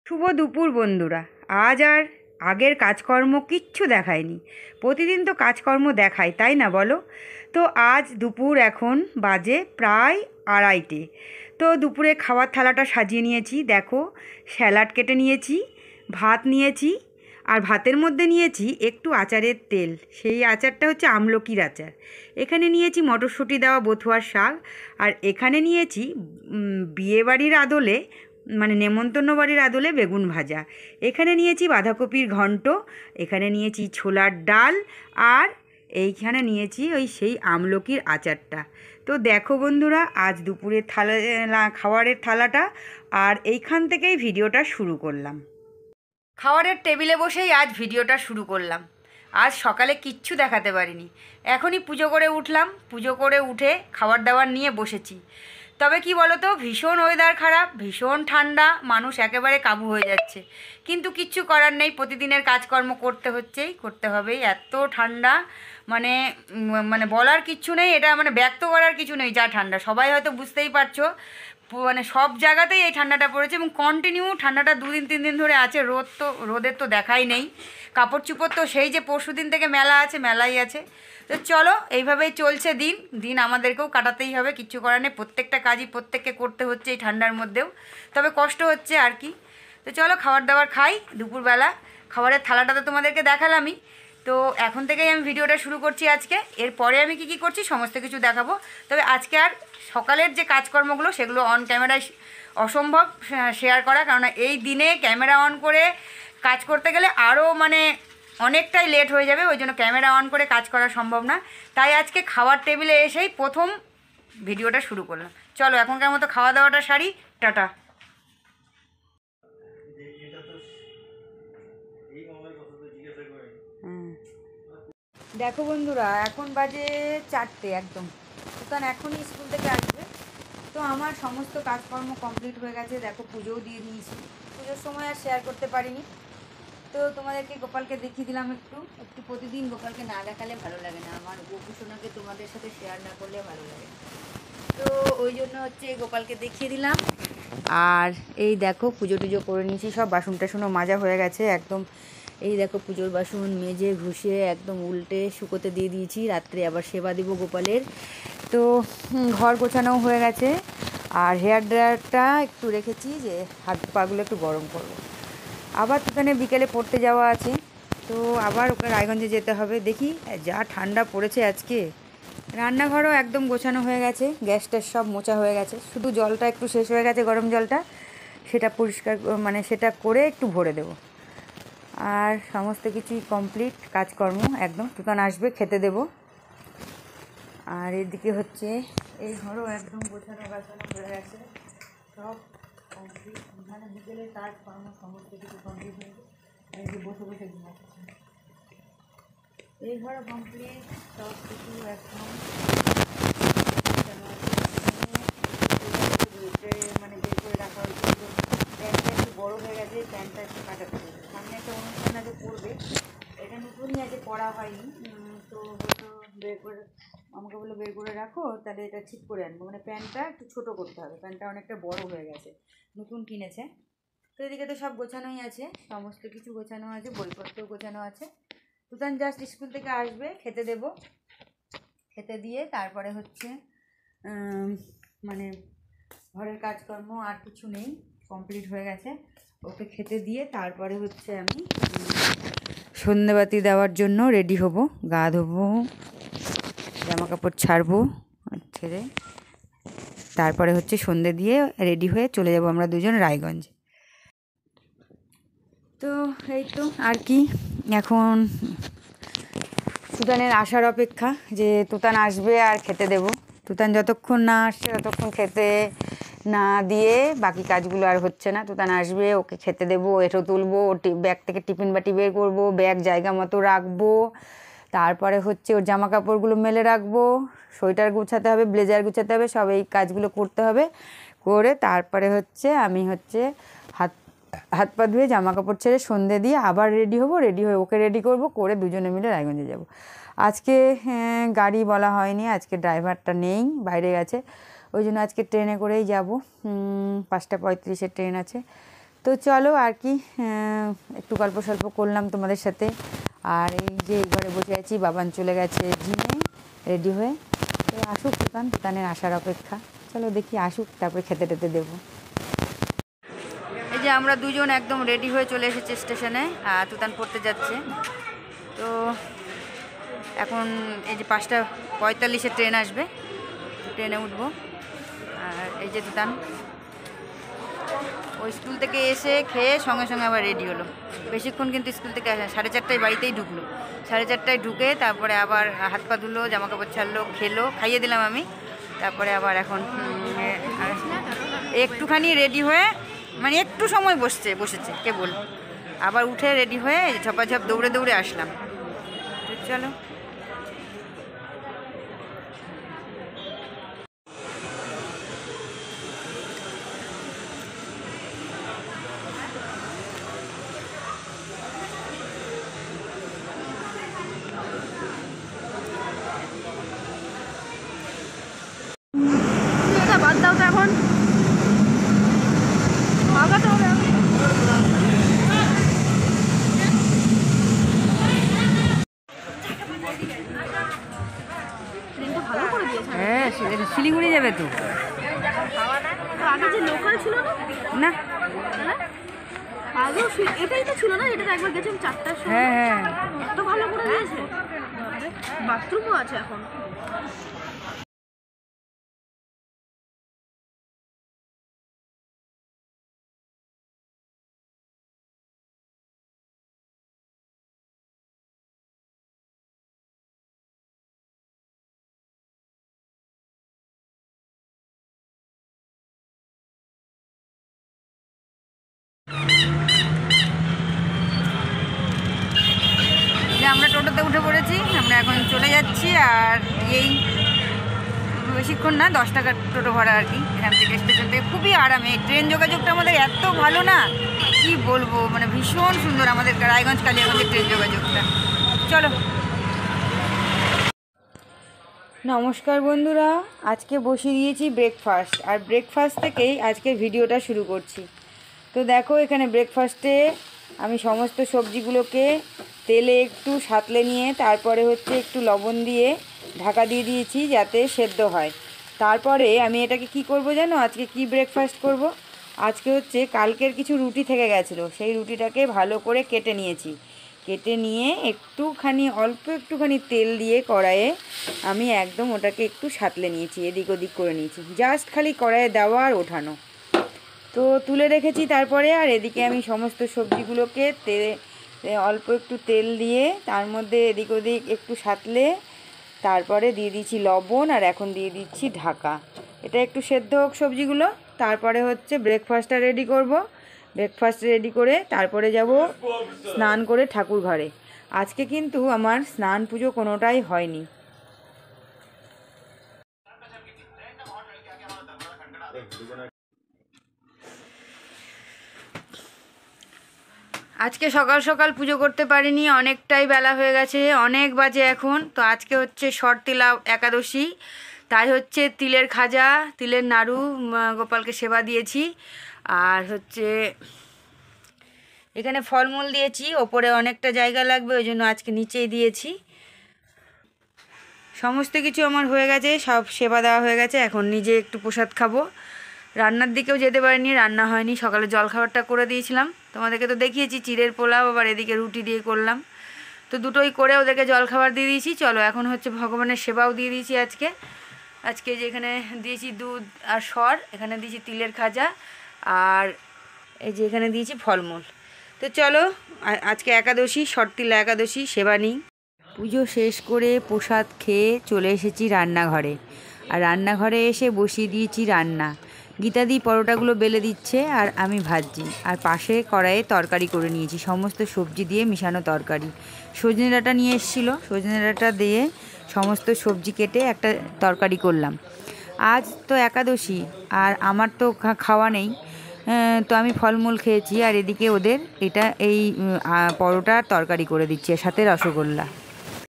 শুভ দুপুর বন্ধুরা। আজ আর আগের কাজকর্ম কিচ্ছু দেখায়নি। প্রতিদিন তো কাজকর্ম দেখায়, তাই না বলো? তো আজ দুপুর এখন বাজে প্রায় 2:30। তো দুপুরে খাওয়ার থালাটা সাজিয়ে নিয়েছি। দেখো, স্যালাড কেটে নিয়েছি, ভাত নিয়েছি, আর ভাতের মধ্যে নিয়েছি একটু আচারের তেল। সেই আচারটা হচ্ছে আমলকির আচার। এখানে নিয়েছি মটরশুঁটি দেওয়া বথুয়ার শাক, আর এখানে নিয়েছি বিয়েবাড়ির আদলে, মানে নেমন্তন্ন বাড়ির আদলে বেগুন ভাজা। এখানে নিয়েছি বাঁধাকপির ঘন্ট, এখানে নিয়েছি ছোলার ডাল, আর এইখানে নিয়েছি ওই সেই আমলকির আচারটা। তো দেখো বন্ধুরা, আজ দুপুরের খাবারের থালাটা, আর এইখান থেকেই ভিডিওটা শুরু করলাম। খাবারের টেবিলে বসেই আজ ভিডিওটা শুরু করলাম। আজ সকালে কিচ্ছু দেখাতে পারিনি। এখনই পুজো করে উঠলাম, পুজো করে উঠে খাবার দাবার নিয়ে বসেছি। তবে কি বলো তো, ভীষণ ওয়েদার খারাপ, ভীষণ ঠান্ডা, মানুষ একেবারে কাবু হয়ে যাচ্ছে। কিন্তু কিচ্ছু করার নেই, প্রতিদিনের কাজকর্ম করতে হবেই। এত ঠান্ডা, মানে মানে বলার কিচ্ছু নেই, এটা মানে ব্যক্ত করার কিছু নেই। যা ঠান্ডা, সবাই হয়তো বুঝতেই পারছো। মানে সব জায়গাতেই এই ঠান্ডাটা পড়েছে, এবং কন্টিনিউ ঠান্ডাটা 2-3 দিন ধরে আছে। রোদের তো দেখাই নেই। কাপড় চোপড় তো সেই যে পরশু দিন থেকে মেলা আছে, মেলাই আছে। তো চলো, এইভাবেই চলছে দিন দিন, আমাদেরকেও কাটাতেই হবে, কিচ্ছু করার নেই। প্রত্যেকটা কাজই প্রত্যেককে করতে হচ্ছে এই ঠান্ডার মধ্যেও, তবে কষ্ট হচ্ছে আর কি। তো চলো খাবার দাবার খাই। দুপুরবেলা খাবারের থালাটা তো তোমাদেরকে দেখালামই। তো এখন থেকেই আমি ভিডিওটা শুরু করছি আজকে। এরপরে আমি কি করছি সমস্ত কিছু দেখাবো। তবে আজকে আর সকালের যে কাজকর্মগুলো সেগুলো অন ক্যামেরায় অসম্ভব শেয়ার করা, কারণ এই দিনে ক্যামেরা অন করে কাজ করতে গেলে আরও মানে অনেকটাই লেট হয়ে যাবে। ওই জন্য ক্যামেরা অন করে কাজ করা সম্ভব না। তাই আজকে খাওয়ার টেবিলে এসেই প্রথম ভিডিওটা শুরু করলাম। চলো এখনকার মতো খাওয়া দাওয়াটা সারি। টাটা। দেখো বন্ধুরা, এখন বাজে 4টে একদম। সুতরাং এখনই স্কুল থেকে আসবে। তো আমার সমস্ত কাজকর্ম কমপ্লিট হয়ে গেছে। দেখো, পুজোও দিয়ে দিয়েছি। পুজোর সময় আর শেয়ার করতে পারিনি। তো তোমাদেরকে গোপালকে দেখিয়ে দিলাম একটু একটু। প্রতিদিন গোপালকে না দেখালে ভালো লাগে না, আমার গোপুসোনাকে তোমাদের সাথে শেয়ার না করলে ভালো লাগে না। তো ওই জন্য হচ্ছে গোপালকে দেখিয়ে দিলাম। আর এই দেখো, পুজো টুজো করে নিয়েছি, সব বাসন টাসনও মাজা হয়ে গেছে একদম। এই দেখো, পুজোর বাসন মেজে ঘুষে একদম উল্টে শুকোতে দিয়ে দিয়েছি। রাত্রে আবার সেবা দিব গোপালের। তো ঘর গোছানোও হয়ে গেছে। আর হেয়ার ড্রায়ারটা একটু রেখেছি, যে হাত পাগুলো একটু গরম করবো। আবার ওখানে বিকেলে পড়তে যাওয়া আছে। তো আবার ওকে রায়গঞ্জে যেতে হবে। দেখি, যা ঠান্ডা পড়েছে আজকে। রান্নাঘরও একদম গোছানো হয়ে গেছে, গ্যাস ট্যাস সব মোছা হয়ে গেছে। শুধু জলটা একটু শেষ হয়ে গেছে, গরম জলটা, সেটা পরিষ্কার মানে সেটা করে একটু ভরে দেব। আর সমস্ত কিছুই কমপ্লিট কাজকর্ম একদম। তুতান আসবে, খেতে দেব। আর এদিকে হচ্ছে এই ঘরও একদম গোছানো গাছানো হয়ে গেছে, সব কমপ্লিট। মানে বিকেলে কাজকর্ম সমস্ত কিছু কমপ্লিট হয়েছে। এই যে বসে বসে ঘুমাচ্ছে, এই ঘরও কমপ্লিট, সব কিছু একদম মানে বের করে রাখা হয়েছে। প্যান্টটা একটু বড়ো হয়ে গেছে, প্যান্টটা একটু কাটাতে হবে। সামনে একটা অনুষ্ঠান আছে পড়বে, এটা নতুনই আছে, পড়া হয়নি। তো বলতো বের করে, আমাকে বললো বের করে রাখো, তাহলে এটা ঠিক করে আনবো। মানে প্যান্টটা একটু ছোটো করতে হবে, প্যান্টটা অনেকটা বড়ো হয়ে গেছে, নতুন কিনেছে। তো এদিকে তো সব গোছানোই আছে, সমস্ত কিছু গোছানো আছে, বইপত্রও গোছানো আছে। তুতান জাস্ট স্কুল থেকে আসবে, খেতে দেব। খেতে দিয়ে তারপরে হচ্ছে মানে ঘরের কাজকর্ম আর কিছু নেই, কমপ্লিট হয়ে গেছে। ওকে খেতে দিয়ে তারপরে হচ্ছে আমি সন্ধেবাতি দেওয়ার জন্য রেডি হব, গা ধোবো, জামা কাপড় ছাড়বো, ছেড়ে তারপরে হচ্ছে সন্ধে দিয়ে রেডি হয়ে চলে যাব আমরা দুজন রায়গঞ্জ। তো এই তো আর কি, এখন তুতানের আসার অপেক্ষা, যে তুতান আসবে আর খেতে দেব। তুতান যতক্ষণ না আসছে ততক্ষণ খেতে না দিয়ে বাকি কাজগুলো আর হচ্ছে না। তুতান আসবে, ওকে খেতে দেবো, এঁটো তুলবো, ব্যাগ থেকে টিফিন বাটি বের করবো, ব্যাগ জায়গা মতো রাখবো। তারপরে হচ্ছে ওর জামা কাপড়গুলো মেলে রাখবো, সোয়েটার গুছাতে হবে, ব্লেজার গুছাতে হবে, সব এই কাজগুলো করতে হবে। করে তারপরে হচ্ছে আমি হচ্ছে হাত পা ধুয়ে জামা কাপড় ছেড়ে সন্ধে দিয়ে আবার রেডি হব। রেডি হয়ে ওকে রেডি করব, করে দুজনে মিলে রায়গঞ্জে যাব। আজকে গাড়ি বলা হয়নি, আজকে ড্রাইভারটা নেই, বাইরে গেছে। ওই জন্য আজকে ট্রেনে করেই যাব। 5টা 35-এর ট্রেন আছে। তো তো চলো আর কি একটু গল্প সল্প করলাম তোমাদের সাথে। আর এই যে এই ঘরে বসে আছি, বাবান চলে গেছে জিমে রেডি হয়ে। তো আসুক তুতানের আসার অপেক্ষা। চলো দেখি আসুক, তারপরে খেতে টেতে দেবো। এই যে আমরা দুজন একদম রেডি হয়ে চলে এসেছি স্টেশনে, আর তুতান পড়তে যাচ্ছে। তো এখন এই যে 5:45 ট্রেন আসবে, ট্রেনে উঠবো। আর এই যে তুতান ওই স্কুল থেকে এসে খেয়ে সঙ্গে সঙ্গে আবার রেডি হলো। বেশিক্ষণ কিন্তু স্কুল থেকে আসে 4:30 বাড়িতেই ঢুকলো। 4:30 ঢুকে তারপরে আবার হাত পা ধুলো, জামা কাপড় ছাড়লো, খেলো, খাইয়ে দিলাম আমি। তারপরে আবার এখন একটুখানি রেডি হয়ে মানে একটু সময় বসেছে কেবল, আবার উঠে রেডি হয়ে ঝপাঝপ দৌড়ে দৌড়ে আসলাম। চলো বাদ দাও তো, এখন আগাতে হবে। হ্যাঁ, শিলিগুড়ি যাবে তো। আগে যে লোকাল ছিল না, আগেও এটাই তো ছিল না, এটা একবার গেছিলাম 4টার সময়। হ্যাঁ এত ভালো করে দিয়েছে, বাথরুমও আছে এখন। আমরা টোটোতে উঠে পড়েছি, আমরা এখন চলে যাচ্ছি। আর এই বেশিক্ষণ না, 10 টাকার টোটো ভাড়া আর কি এখান থেকে স্টেশন থেকে। খুবই আরামে, ট্রেন যোগাযোগটা আমাদের এত ভালো না কি বলবো, মানে ভীষণ সুন্দর আমাদের রায়গঞ্জ কালিয়াগঞ্জের ট্রেন যোগাযোগটা। চলো। নমস্কার বন্ধুরা, আজকে বসিয়ে দিয়েছি ব্রেকফাস্ট, আর ব্রেকফাস্ট থেকেই আজকের ভিডিওটা শুরু করছি। তো দেখো এখানে ব্রেকফাস্টে আমি সমস্ত সবজিগুলোকে তেলে একটু সাঁতলে নিয়ে তারপরে হচ্ছে একটু লবণ দিয়ে ঢাকা দিয়ে দিয়েছি যাতে সেদ্ধ হয়। তারপরে আমি এটাকে কি করব জানো, আজকে কি ব্রেকফাস্ট করব, আজকে হচ্ছে কালকের কিছু রুটি থেকে গেছিলো, সেই রুটিটাকে ভালো করে কেটে নিয়েছি। কেটে নিয়ে অল্প একটুখানি তেল দিয়ে কড়াইয়ে আমি একদম ওটাকে একটু সাঁতলে নিয়েছি, এদিক ওদিক করে নিয়েছি, জাস্ট খালি কড়াইয়ে দেওয়া আর ওঠানো। তো তুলে রেখেছি। তারপরে আর এদিকে আমি সমস্ত সবজিগুলোকে অল্প একটু তেল দিয়ে তার মধ্যে এদিক ওদিক একটু সাঁতলে তারপরে দিয়ে দিচ্ছি লবণ, আর এখন দিয়ে দিচ্ছি ঢাকা। এটা একটু সেদ্ধ হোক সবজিগুলো, তারপরে হচ্ছে ব্রেকফাস্টটা রেডি করব। ব্রেকফাস্ট রেডি করে তারপরে যাব স্নান করে ঠাকুর ঘরে। আজকে কিন্তু আমার স্নান পুজো কোনোটাই হয়নি। আজকে সকাল সকাল পুজো করতে পারিনি, অনেকটাই বেলা হয়ে গেছে, অনেক বাজে এখন। তো আজকে হচ্ছে শর্তিলা একাদশী, তাই হচ্ছে তিলের খাজা, তিলের নাড়ু গোপালকে সেবা দিয়েছি। আর হচ্ছে এখানে ফলমূল দিয়েছি, ওপরে অনেকটা জায়গা লাগবে ওই জন্য আজকে নিচেই দিয়েছি। সমস্ত কিছু আমার হয়ে গেছে, সব সেবা দেওয়া হয়ে গেছে। এখন নিজে একটু প্রসাদ খাবো। রান্নার দিকেও যেতে পারিনি, রান্না হয়নি। সকালে জলখাবারটা করে দিয়েছিলাম, তোমাদেরকে তো দেখিয়েছি, চিড়ের পোলাও, আবার এদিকে রুটি দিয়ে করলাম। তো দুটোই করে ওদেরকে জলখাবার দিয়ে দিয়েছি। চলো এখন হচ্ছে ভগবানের সেবাও দিয়ে দিয়েছি আজকে যে এখানে দিয়েছি দুধ আর সর, এখানে দিয়েছি তিলের খাজা, আর এই যে এখানে দিয়েছি ফলমূল। তো চলো আজকে একাদশী, শর্তিলা একাদশী, সেবা নিই। পুজো শেষ করে প্রসাদ খেয়ে চলে এসেছি রান্নাঘরে। আর রান্নাঘরে এসে বসিয়ে দিয়েছি রান্না। গীতাদি পরোটাগুলো বেলে দিচ্ছে আর আমি ভাজছি। আর পাশে কড়াইয়ে তরকারি করে নিয়েছি, সমস্ত সবজি দিয়ে মিশানো তরকারি। সজনে ডাঁটা নিয়ে এসেছিলো, সজনে ডাঁটা দিয়ে সমস্ত সবজি কেটে একটা তরকারি করলাম। আজ তো একাদশী আর আমার তো খাওয়া নেই, তো আমি ফলমূল খেয়েছি। আর এদিকে ওদের এই পরোটার তরকারি করে দিচ্ছি, সাথে রসগোল্লা।